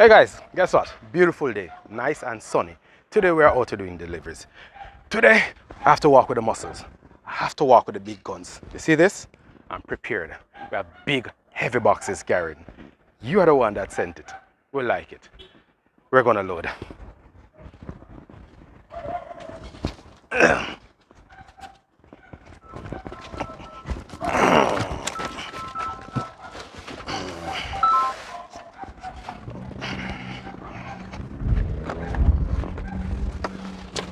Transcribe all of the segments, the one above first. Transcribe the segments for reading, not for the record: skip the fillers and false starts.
Hey guys, guess what? Beautiful day, nice and sunny. Today we are out doing deliveries. Today I have to walk with the muscles. I have to walk with the big guns. You see this? I'm prepared. We have big, heavy boxes carried. You are the one that sent it. We like it. We're gonna load.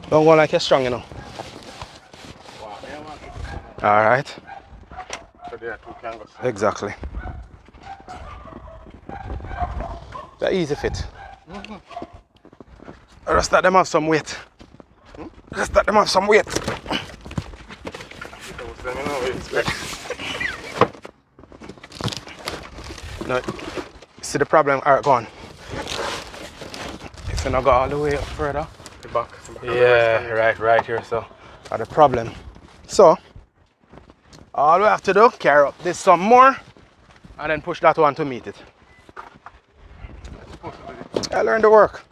Don't go like you're strong, you know. All right. So there are two canvas. Exactly. They're easy fit. Just let them have some weight. Just let them have some weight. No, see the problem? All right, go on. If you not go all the way up further. The back. Yeah, right here. So, the problem. So, all we have to do, carry up this some more, and then push that one to meet it. I learned the work.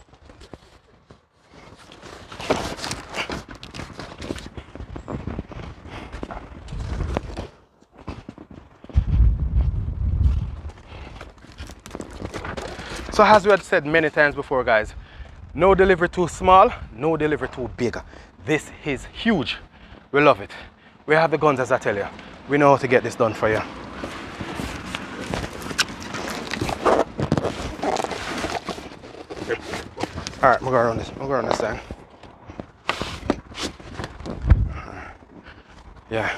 So as we had said many times before, guys, no delivery too small, no delivery too big. This is huge. We love it. We have the guns, as I tell you. We know how to get this done for you. All right, we'll go around this. We'll go around this side. Yeah.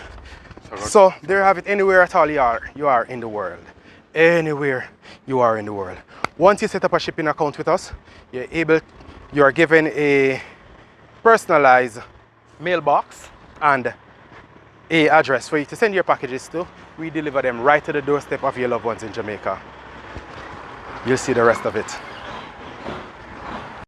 So there you have it. Anywhere at all you are in the world. Anywhere you are in the world. Once you set up a shipping account with us, you are given a personalized mailbox and a address for you to send your packages to. We deliver them right to the doorstep of your loved ones in Jamaica. You'll see the rest of it.